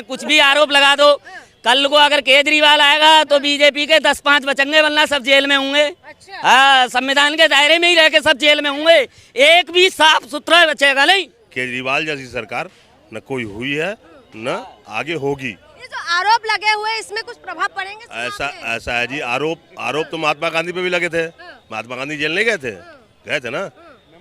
कुछ भी आरोप लगा दो, कल को अगर केजरीवाल आएगा तो बीजेपी के 10-5 बचेंगे, वरना सब जेल में होंगे। हाँ, संविधान के दायरे में ही रह के सब जेल में होंगे, एक भी साफ सुथरा बचेगा नहीं। केजरीवाल जैसी सरकार न कोई हुई है न आगे होगी। ये जो आरोप लगे हुए इसमें कुछ प्रभाव पड़ेंगे? ऐसा है जी। आरोप तो महात्मा गांधी पे भी लगे थे। महात्मा गांधी जेल नहीं गए थे ना।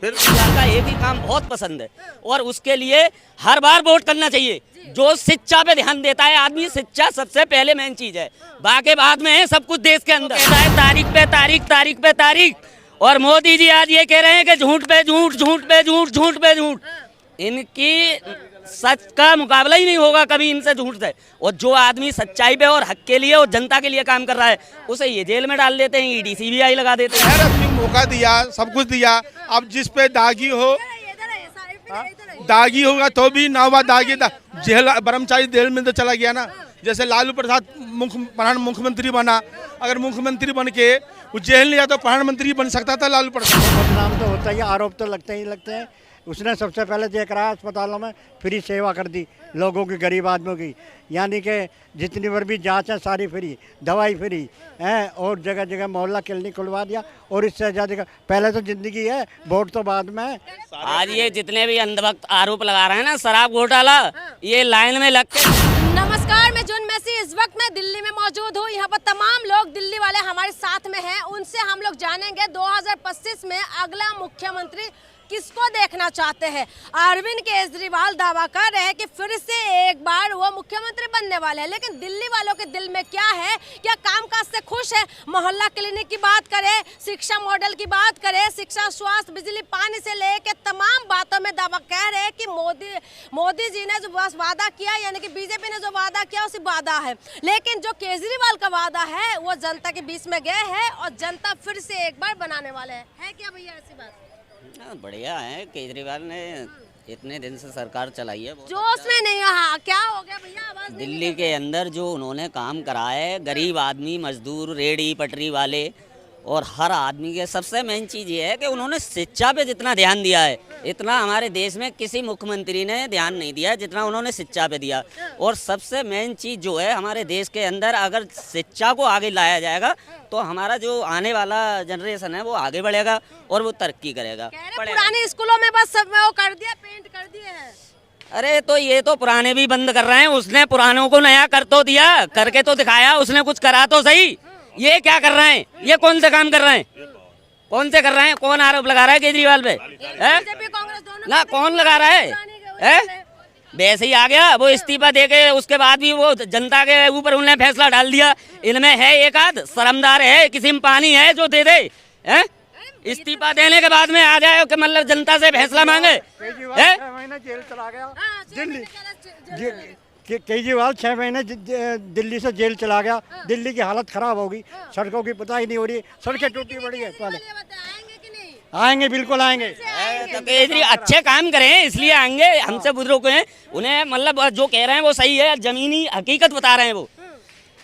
फिर का एक ही काम बहुत पसंद है और उसके लिए हर बार वोट करना चाहिए। जो शिक्षा पे ध्यान देता है आदमी, शिक्षा सबसे पहले मेन चीज है, बाकी बाद में है सब कुछ देश के अंदर। कहता है तारीख पे तारीख, तारीख पे तारीख, और मोदी जी आज ये कह रहे हैं कि झूठ पे झूठ, झूठ पे झूठ, झूठ पे झूठ। इनकी सच का मुकाबला ही नहीं होगा कभी इनसे झूठ से। और जो आदमी सच्चाई पे और हक के लिए और जनता के लिए काम कर रहा है उसे ये जेल में डाल देते हैं, ईडी सीबीआई लगा देते हैं। अपनी मौका दिया, सब कुछ दिया। अब जिस पे दागी हो, दागी होगा तो भी ना हुआ दागी जेल, ब्रह्मचारी जेल में तो चला गया ना। जैसे लालू प्रसाद प्रधान मुख्यमंत्री बना, अगर मुख्यमंत्री बन के वो जेल नहीं जाता तो प्रधानमंत्री बन सकता था लालू प्रसाद। बदनाम तो होता ही, आरोप तो लगते हैं। उसने सबसे पहले देख रहा है अस्पतालों में फ्री सेवा कर दी लोगों की, गरीब आदमियों की, यानी कि जितनी बार भी जांच है सारी फ्री, दवाई फ्री है, और जगह जगह मोहल्ला क्लिनिक खुलवा दिया। और इससे ज़्यादा पहले तो जिंदगी है, वोट तो बाद में। आज ये जितने भी अंधभक्त आरोप लगा रहे हैं ना, शराब घोटाला, ये लाइन में लग के। नमस्कार, मैं जून मैसी। इस वक्त मैं दिल्ली में मौजूद हूँ। यहाँ पर तमाम लोग दिल्ली वाले हमारे साथ में हैं। उनसे हम लोग जानेंगे 2025 में अगला मुख्यमंत्री किसको देखना चाहते हैं। अरविंद केजरीवाल दावा कर रहे हैं कि फिर से एक बार वो मुख्यमंत्री बनने वाले हैं, लेकिन दिल्ली वालों के दिल में क्या है? क्या कामकाज से खुश है? मोहल्ला क्लिनिक की बात करें, शिक्षा मॉडल की बात करें, शिक्षा, स्वास्थ्य, बिजली, पानी से लेकर तमाम बातों में दावा कह रहे हैं कि मोदी जी ने जो बस वादा किया, यानी कि बीजेपी ने जो वादा किया उसी वादा है। लेकिन जो केजरीवाल का वादा है वो जनता के बीच में गए है और जनता फिर से एक बार बनाने वाले है क्या भैया? ऐसी बात बढ़िया है, केजरीवाल ने इतने दिन से सरकार चलाई है, जोश में नहीं रहा। क्या हो गया भैया? आवाज दिल्ली के अंदर जो उन्होंने काम करा है, गरीब आदमी, मजदूर, रेहड़ी पटरी वाले और हर आदमी के, सबसे मेन चीज़ ये है कि उन्होंने शिक्षा पे जितना ध्यान दिया है, इतना हमारे देश में किसी मुख्यमंत्री ने ध्यान नहीं दिया जितना उन्होंने शिक्षा पे दिया। और सबसे मेन चीज़ जो है, हमारे देश के अंदर अगर शिक्षा को आगे लाया जाएगा तो हमारा जो आने वाला जनरेशन है वो आगे बढ़ेगा और वो तरक्की करेगा। पुराने स्कूलों में बस सब वो कर दिया, पेंट कर दिए हैं। अरे तो ये तो पुराने भी बंद कर रहे हैं, उसने पुरानों को नया कर तो दिया, करके तो दिखाया, उसने कुछ करा तो सही। ये क्या कर रहे हैं? ये कौन से काम कर रहे हैं? कौन से कर रहे हैं? कौन आरोप लगा रहा है केजरीवाल पे? ना कौन लगा रहा है? वैसे ही आ गया वो, इस्तीफा देके उसके बाद भी वो जनता के ऊपर उन्होंने फैसला डाल दिया। इनमें है एक आध शर्मदार है, किसी में पानी है जो दे दे, हैं? इस्तीफा देने के बाद में आ जाए कि मतलब जनता से फैसला मांगे। 6 महीने जेल चला गया दिल्ली, केजरीवाल 6 महीने दिल्ली से जेल चला गया। दिल्ली की हालत खराब होगी, सड़कों की पता ही नहीं हो रही, सड़कें टूटी पड़ी है। आएंगे, बिल्कुल आएंगे। तो केजरीवाल अच्छे काम करें इसलिए आएंगे। हमसे बुजुर्ग हैं, उन्हें मतलब जो कह रहे हैं वो सही है, जमीनी हकीकत बता रहे हैं वो।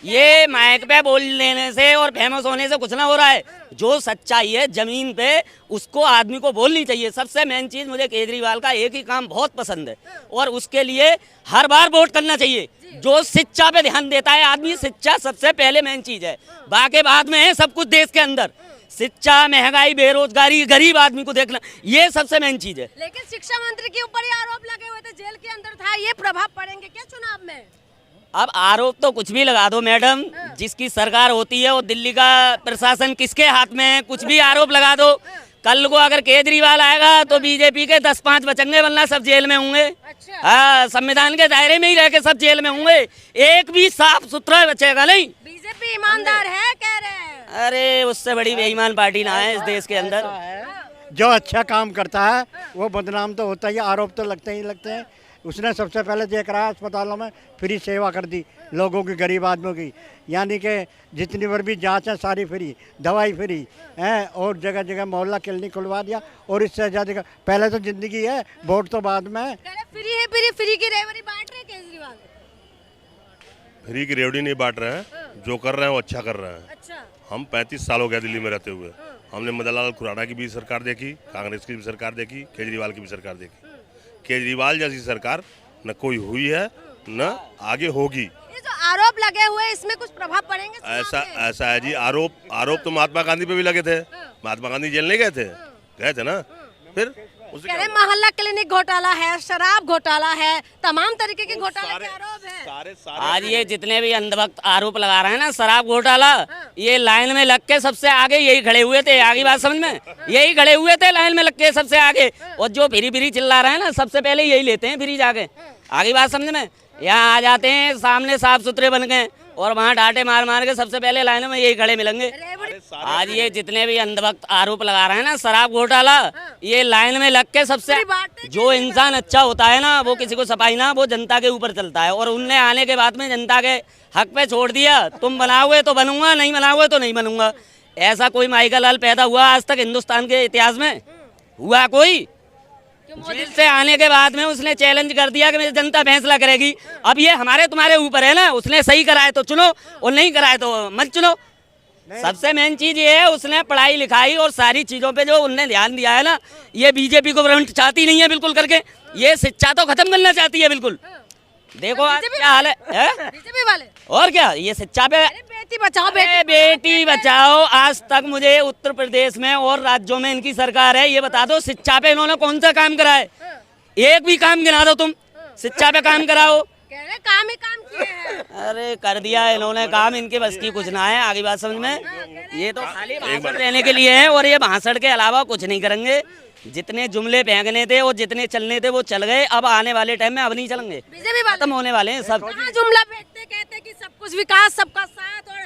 ये माइक पे बोल लेने से और फेमस होने से कुछ ना हो रहा है। जो सच्चाई है जमीन पे, उसको आदमी को बोलनी चाहिए। सबसे मेन चीज मुझे केजरीवाल का एक ही काम बहुत पसंद है और उसके लिए हर बार वोट करना चाहिए। जो शिक्षा पे ध्यान देता है आदमी, शिक्षा सबसे पहले मेन चीज है, बाकी बाद में है सब कुछ देश के अंदर। शिक्षा, महंगाई, बेरोजगारी, गरीब आदमी को देखना, ये सबसे मेन चीज है। लेकिन शिक्षा मंत्री के ऊपर ही आरोप लगे हुए थे, जेल के अंदर था, ये प्रभाव पड़ेंगे क्या चुनाव में? अब आरोप तो कुछ भी लगा दो मैडम, जिसकी सरकार होती है वो दिल्ली का प्रशासन किसके हाथ में है, कुछ भी आरोप लगा दो। कल को अगर केजरीवाल आएगा तो बीजेपी के 10-5 बचेंगे, वरना सब जेल में होंगे। हाँ, संविधान के दायरे में ही रह के सब जेल में होंगे, एक भी साफ सुथरा बचेगा नहीं। बीजेपी ईमानदार है कह रहे हैं। अरे उससे बड़ी बेईमान पार्टी ना है इस देश के अंदर। जो अच्छा काम करता है वो बदनाम तो होता ही, आरोप तो लगते हैं। उसने सबसे पहले देख रहा है अस्पतालों में फ्री सेवा कर दी लोगों की, गरीब आदमियों की, यानी कि जितनी बार भी जांच है सारी फ्री, दवाई फ्री है, और जगह जगह मोहल्ला क्लिनिक खुलवा दिया। और इससे ज़्यादा पहले तो जिंदगी है, वोट तो बाद में। फ्री है, फ्री की रेवड़ी बांट रहे केजरीवाल। फ्री की रेवड़ी नहीं बांट रहे हैं, जो कर रहे हैं वो अच्छा कर रहे हैं। अच्छा। हम 35 साल हो गया दिल्ली में रहते हुए। हमने मदन लाल खुराना की भी सरकार देखी, कांग्रेस की भी सरकार देखी, केजरीवाल की भी सरकार देखी। केजरीवाल जैसी सरकार न कोई हुई है ना आगे होगी। ये जो आरोप लगे हुए हैं, इसमें कुछ प्रभाव पड़ेंगे चुनाव ऐसा में? ऐसा है जी, आरोप तो महात्मा गांधी पे भी लगे थे। महात्मा गांधी जेल नहीं गए थे ना। फिर उससे कह क्या रहे मोहल्ला क्लिनिक घोटाला है, शराब घोटाला है, तमाम तरीके के घोटाले के आरोप है। आज ये जितने भी अंधभक्त आरोप लगा रहे हैं ना, शराब घोटाला, ये लाइन में लग के सबसे आगे यही खड़े हुए थे। आगे बात समझ में, यही खड़े हुए थे लाइन में लग के सबसे आगे। और जो फ्री चिल्ला रहे हैं ना, सबसे पहले यही लेते हैं फ्री जाके। आगे बात समझ में, यहाँ आ जाते हैं सामने साफ सुथरे बन गए और वहाँ डांटे मार के सबसे पहले लाइन में यही खड़े मिलेंगे। आज ये जितने भी अंधभक्त आरोप लगा रहे हैं ना, शराब घोटाला, ये लाइन में लग के सबसे, जो इंसान अच्छा होता है ना, वो किसी को सफाई ना, वो जनता के ऊपर चलता है। और उनने आने के बाद में जनता के हक पे छोड़ दिया, तुम बनाओगे तो बनूंगा, नहीं बनाओगे तो नहीं बनूंगा। ऐसा कोई माइका लाल पैदा हुआ आज तक हिंदुस्तान के इतिहास में? हुआ कोई? जेल से आने के बाद में उसने चैलेंज कर दिया कि मेरी जनता फैसला करेगी। अब ये हमारे तुम्हारे ऊपर है ना, उसने सही कराए तो चुनो और नहीं कराए तो मत चुनो। सबसे मेन चीज ये है, उसने पढ़ाई लिखाई और सारी चीजों पे जो उनने ध्यान दिया है ना, ये बीजेपी गवर्नमेंट चाहती नहीं है बिल्कुल करके। ये शिक्षा तो खत्म करना चाहती है बिल्कुल। देखो आज क्या हाल है, बीजेपी वाले और क्या ये शिक्षा पे। बेटी बचाओ बेटी बचाओ, आज तक मुझे उत्तर प्रदेश में और राज्यों में इनकी सरकार है, ये बता दो शिक्षा पे इन्होंने कौन सा काम करा है? एक भी काम गिना दो तुम, शिक्षा पे काम कराओ। कह रहे काम ही काम किए हैं। अरे कर दिया है इन्होंने काम, इनके बस की कुछ ना है। आगे बात समझ में, ये तो खाली भाषण रहने के लिए है और ये भाषण के अलावा कुछ नहीं करेंगे। जितने जुमले फेंकने थे और जितने चलने थे वो चल गए, अब आने वाले टाइम में अब नहीं चलेंगे, बीजेपी वाले खत्म होने वाले हैं सब। कहाँ जुमला फेंकते, कहते कि सब कुछ विकास, सबका साथ और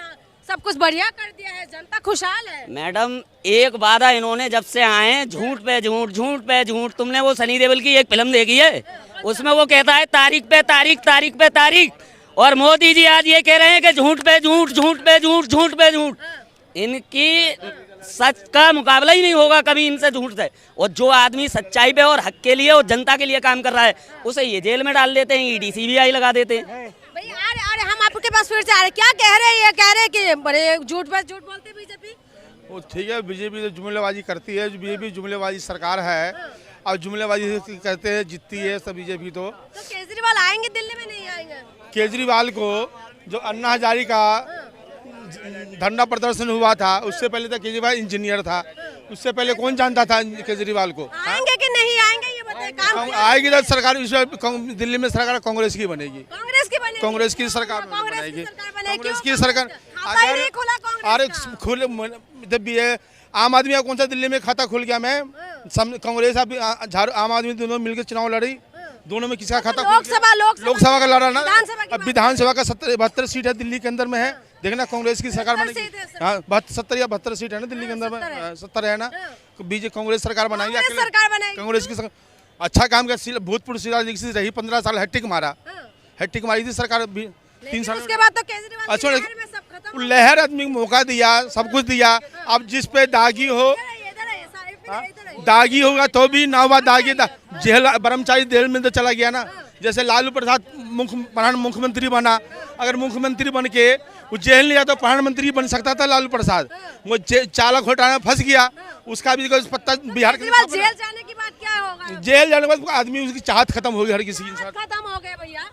सब कुछ बढ़िया कर दिया है, जनता खुशहाल है। मैडम एक वादा इन्होंने जब से आए हैं, झूठ पे झूठ, झूठ पे झूठ। तुमने वो सनी देओल की एक फिल्म देखी है? उसमें वो कहता है तारीख पे तारीख, तारीख पे तारीख। और मोदी जी आज ये कह रहे हैं कि झूठ पे झूठ, झूठ पे झूठ, झूठ पे झूठ। इनकी सच का मुकाबला ही नहीं होगा कभी इनसे, झूठ से। और जो आदमी सच्चाई पे और हक के लिए और जनता के लिए काम कर रहा है, उसे ये जेल में डाल देते हैं, ईडी CBI लगा देते हैं। भाई अरे हम आपके पास फिर से आ रहे, क्या कह रहे हैं? ये कह रहे हैं कि बड़े झूठ पर झूठ बोलते बीजेपी। वो ठीक है, बीजेपी तो जुमलेबाजी करती है, बीजेपी जुमलेबाजी सरकार है और जुमलेबाजी कहते हैं जीतती है सब बीजेपी। तो केजरीवाल आएंगे दिल्ली में, नहीं आएंगे? केजरीवाल को जो अन्ना हजारी का धरना प्रदर्शन हुआ था, उससे पहले तो केजरीवाल इंजीनियर था, उससे पहले कौन जानता था केजरीवाल को? आएंगे कि नहीं आएंगे ये बताइए। काम आएगी तो सरकार इस बार दिल्ली में सरकार कांग्रेस की बनेगी, कांग्रेस की बनेगी, कांग्रेस की सरकार बनेगी, कांग्रेस की सरकार। अरे खुले जब ये आम आदमी का कौन सा दिल्ली में खाता खुल गया? मैं कांग्रेस आम आदमी दोनों मिलकर चुनाव लड़ी, दोनों में किसका खाता? लोकसभा का लड़ा ना। अब विधानसभा का 72 सीट है दिल्ली के अंदर में है, देखना कांग्रेस की सरकार बनेगी। हाँ 70 या 72 सीट है ना दिल्ली के अंदर में, 70 है ना। बीजेपी कांग्रेस सरकार बनाएगी, कांग्रेस की अच्छा काम किया। भूतपूर्व शीला दीक्षित रही 15 साल, हैट्रिक मारा, हैट्रिक मारी थी सरकार 3 साल। उसके बाद तो केजरीवाल अच्छा लहर आदमी को मौका दिया, सब कुछ दिया। अब जिस पे दागी हो, दागी होगा तो भी ना हुआ दागी, जेल ब्रह्मचारी जेल में तो चला गया ना। जैसे लालू प्रसाद मुख्यमंत्री बना, अगर मुख्यमंत्री बन के वो जेल नहीं जाता तो प्रधानमंत्री बन सकता था लालू प्रसाद। वो चालक घोटाला में फंस गया, उसका भी कोई पत्ता बिहार के जेल जाने की बात क्या होगा? जेल जाने के बाद आदमी उसकी चाहत खत्म हो गई, हर किसी की खत्म हो गया भैया।